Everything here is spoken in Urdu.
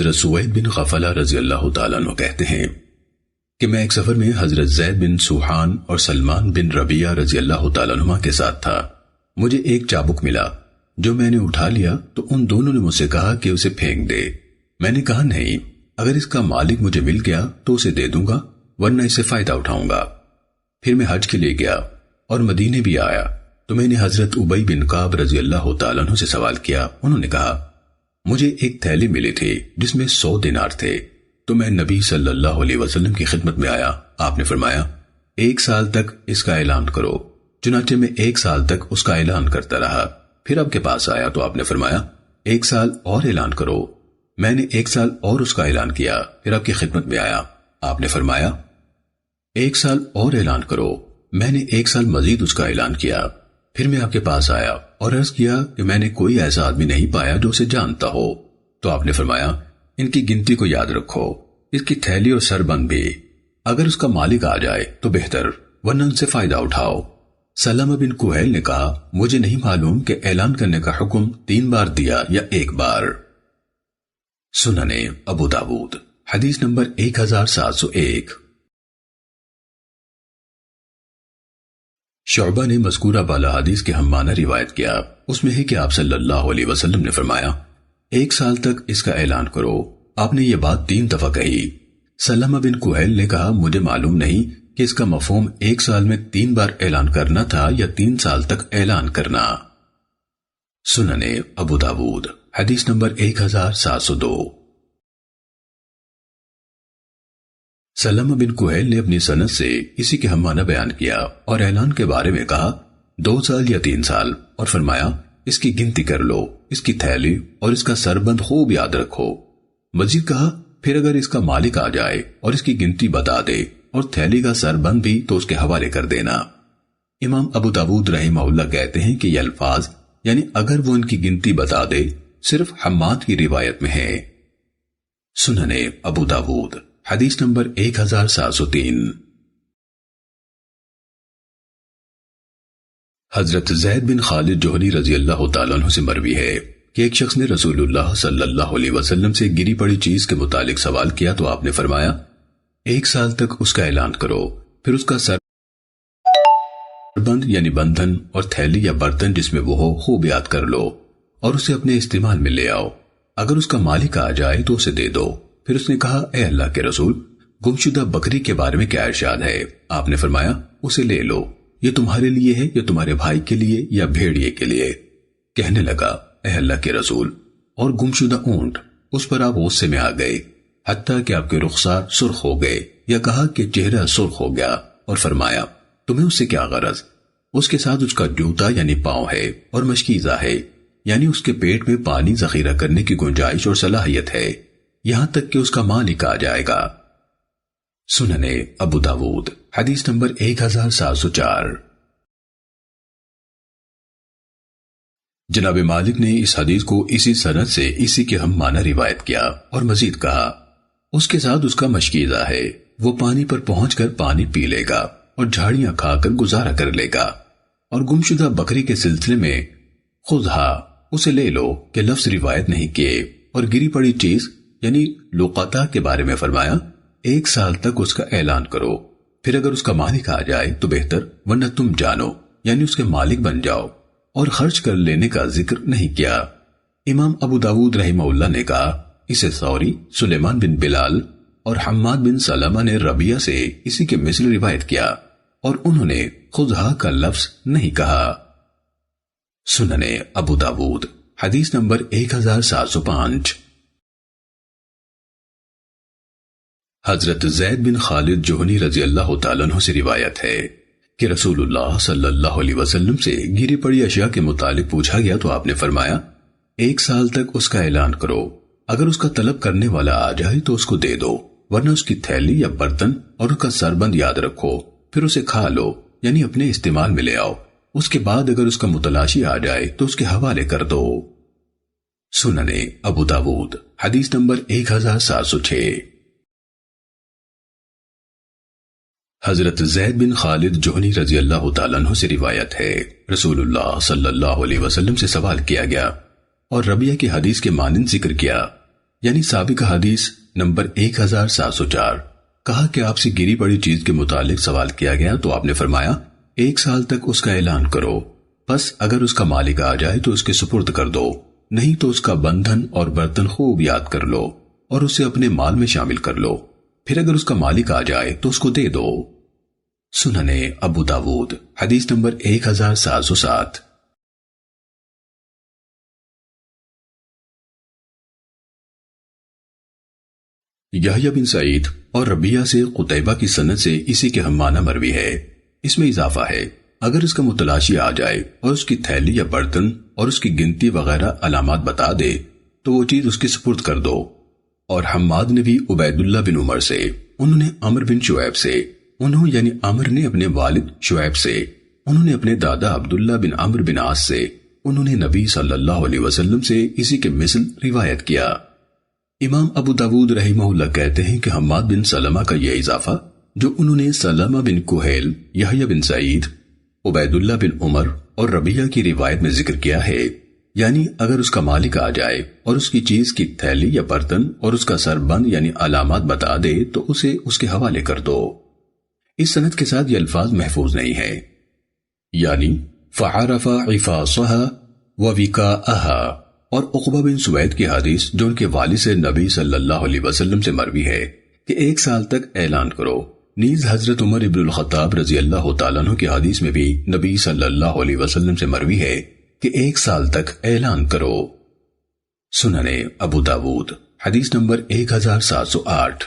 حضرت سوید بن غفلہ رضی اللہ تعالیٰ عنہ کہتے ہیں کہ میں ایک سفر میں حضرت زید بن سوحان اور سلمان بن ربیعہ رضی اللہ تعالیٰ عنہ کے ساتھ تھا۔ مجھے ایک چابک ملا جو میں نے اٹھا لیا تو ان دونوں نے مجھ سے کہا کہ اسے پھینک دے۔ میں نے کہا نہیں، اگر اس کا مالک مجھے مل گیا تو اسے دے دوں گا، ورنہ اسے فائدہ اٹھاؤں گا۔ پھر میں حج کے لیے گیا اور مدینے بھی آیا تو میں نے حضرت ابی بن کعب رضی اللہ تعالیٰ عنہ سے سوال کیا۔ انہوں نے کہا مجھے ایک تھیلی ملی تھی جس میں 100 دینار تھے، تو میں نبی صلی اللہ علیہ وسلم کی خدمت میں آیا۔ آپ نے فرمایا 1 سال تک اس کا اعلان کرو۔ چنانچہ میں 1 سال تک اس کا اعلان کرتا رہا۔ پھر آپ کے پاس آیا تو آپ نے فرمایا 1 سال اور اعلان کرو۔ میں نے 1 سال اور اس کا اعلان کیا، پھر آپ کی خدمت میں آیا۔ آپ نے فرمایا 1 سال اور اعلان کرو۔ میں نے 1 سال مزید اس کا اعلان کیا، پھر میں آپ کے پاس آیا اور عرض کیا کہ میں نے کوئی ایسا آدمی نہیں پایا جو اسے جانتا ہو۔ تو آپ نے فرمایا ان کی گنتی کو یاد رکھو، اس کی تھیلی اور سربند بھی، اگر اس کا مالک آ جائے تو بہتر، ورنہ ان سے فائدہ اٹھاؤ۔ سلمہ بن کہیل نے کہا مجھے نہیں معلوم کہ اعلان کرنے کا حکم 3 بار دیا یا 1 بار۔ سننے ابو داود حدیث نمبر 1701۔ شعبہ نے مذکورہ بالا حدیث کے ہم معنی روایت کیا، اس میں ہے کہ آپ صلی اللہ علیہ وسلم نے فرمایا 1 سال تک اس کا اعلان کرو۔ آپ نے یہ بات 3 دفعہ کہی۔ سلمہ بن کہیل نے کہا مجھے معلوم نہیں کہ اس کا مفہوم 1 سال میں 3 بار اعلان کرنا تھا یا 3 سال تک اعلان کرنا۔ سننے ابو داود حدیث نمبر 1702۔ سلمہ بن کہیل نے اپنی سند سے اسی کے ہم معنی بیان کیا اور اعلان کے بارے میں کہا 2 سال یا 3 سال، اور فرمایا اس کی گنتی کر لو، اس کی تھیلی اور اس کا سربند خوب یاد رکھو۔ مزید کہا پھر اگر اس کا مالک آ جائے اور اس کی گنتی بتا دے اور تھیلی کا سربند بھی تو اس کے حوالے کر دینا۔ امام ابو داود رحمہ اللہ کہتے ہیں کہ یہ الفاظ یعنی اگر وہ ان کی گنتی بتا دے صرف حماد کی روایت میں ہے۔ سننے ابو داود حدیث نمبر 1703۔ حضرت زید بن خالد جوہنی رضی اللہ تعالیٰ عنہ سے مروی ہے کہ ایک شخص نے رسول اللہ صلی اللہ علیہ وسلم سے گری پڑی چیز کے متعلق سوال کیا تو آپ نے فرمایا 1 سال تک اس کا اعلان کرو، پھر اس کا سربند یعنی بندھن اور تھیلی یا برتن جس میں وہ ہو خوب یاد کر لو اور اسے اپنے استعمال میں لے آؤ۔ اگر اس کا مالک آ جائے تو اسے دے دو۔ پھر اس نے کہا اے اللہ کے رسول، گمشدہ بکری کے بارے میں کیا ارشاد ہے؟ آپ نے فرمایا اسے لے لو، یہ تمہارے لیے ہے یا تمہارے بھائی کے لیے یا بھیڑیے کے لیے؟ کہنے لگا اے اللہ کے رسول، اور گمشدہ اونٹ؟ اس پر آپ غصے میں آ گئے حتیٰ کہ آپ کے رخسار سرخ ہو گئے، یا کہا کہ چہرہ سرخ ہو گیا، اور فرمایا تمہیں اس سے کیا غرض؟ اس کے ساتھ اس کا جوتا یعنی پاؤں ہے اور مشکیزہ ہے، یعنی اس کے پیٹ میں پانی ذخیرہ کرنے کی گنجائش اور صلاحیت ہے، یہاں تک کہ اس کا مالک آ جائے گا۔ سننے ابو داود حدیث نمبر 1704۔ جناب مالک نے اس حدیث کو اسی سند سے اسی کے ہم معنی روایت کیا اور مزید کہا اس کے ساتھ اس کا مشکیزہ ہے، وہ پانی پر پہنچ کر پانی پی لے گا اور جھاڑیاں کھا کر گزارا کر لے گا۔ اور گمشدہ بکری کے سلسلے میں خذھا اسے لے لو کہ لفظ روایت نہیں کیے، اور گری پڑی چیز یعنی لقطہ کے بارے میں فرمایا 1 سال تک اس کا اعلان کرو، پھر اگر اس کا مالک آ جائے تو بہتر، ورنہ تم جانو یعنی اس کے مالک بن جاؤ، اور خرچ کر لینے کا ذکر نہیں کیا۔ امام ابو داود رحمہ اللہ نے کہا اسے ثوری، سلیمان بن بلال اور حماد بن سلمہ نے ربیعہ سے اسی کے مثل روایت کیا، اور انہوں نے خذھا کا لفظ نہیں کہا۔ سننے ابو داود حدیث نمبر 1705۔ حضرت زید بن خالد جوہنی رضی اللہ تعالیٰ عنہ سے روایت ہے کہ رسول اللہ صلی اللہ علیہ وسلم سے گری پڑی اشیاء کے متعلق پوچھا گیا تو آپ نے فرمایا 1 سال تک اس کا اعلان کرو، اگر اس کا طلب کرنے والا آ جائے تو اس کو دے دو، ورنہ اس کی تھیلی یا برتن اور اس کا سربند یاد رکھو، پھر اسے کھا لو یعنی اپنے استعمال میں لے آؤ، اس کے بعد اگر اس کا متلاشی آ جائے تو اس کے حوالے کر دو۔ سننے ابو داود حدیث نمبر 1706۔ حضرت زید بن خالد جوہنی رضی اللہ تعالیٰ عنہ سے روایت ہے رسول اللہ صلی اللہ علیہ وسلم سے سوال کیا گیا اور ربیعہ کی حدیث کے مانند ذکر کیا، یعنی سابق حدیث نمبر 1704. کہا کہ آپ سے گری پڑی چیز کے متعلق سوال کیا گیا تو آپ نے فرمایا 1 سال تک اس کا اعلان کرو، پس اگر اس کا مالک آ جائے تو اس کے سپرد کر دو، نہیں تو اس کا بندھن اور برتن خوب یاد کر لو اور اسے اپنے مال میں شامل کر لو، پھر اگر اس کا مالک آ جائے تو اس کو دے دو. سننے ابو داود حدیث نمبر 1707. یحییٰ بن سعید اور ربیعہ سے قتیبہ کی سند سے اسی کے ہم معنی مروی ہے. اس میں اضافہ ہے اگر اس کا متلاشی آ جائے اور اس کی تھیلی یا برتن اور اس کی گنتی وغیرہ علامات بتا دے تو وہ چیز اس کے سپرد کر دو. اور حماد نے بھی عبید اللہ بن عمر سے، انہوں نے عمر بن شعیب سے، انہوں یعنی عمر نے اپنے والد شعیب سے، انہوں نے اپنے دادا عبداللہ بن عمرو بن عاص سے، انہوں نے نبی صلی اللہ علیہ وسلم سے اسی کے مثل روایت کیا. امام ابو داود رحمہ اللہ کہتے ہیں کہ حماد بن سلمہ کا یہ اضافہ جو انہوں نے سلمہ بن کہیل، یحییٰ بن سعید، عبید اللہ بن عمر اور ربیعہ کی روایت میں ذکر کیا ہے، یعنی اگر اس کا مالک آ جائے اور اس کی چیز کی تھیلی یا برتن اور اس کا سربند یعنی علامات بتا دے تو اسے اس کے حوالے کر دو. اس سند کے ساتھ یہ الفاظ محفوظ نہیں ہے، یعنی فعرف عفاصها ووکاءها، اور عقبہ بن سوید کی حدیث جو ان کے والد سے نبی صلی اللہ علیہ وسلم سے مروی ہے کہ 1 سال تک اعلان کرو. نیز حضرت عمر ابن الخطاب رضی اللہ تعالیٰ عنہ کی حدیث میں بھی نبی صلی اللہ علیہ وسلم سے مروی ہے کہ 1 سال تک اعلان کرو. سننے ابو داود حدیث نمبر 1708.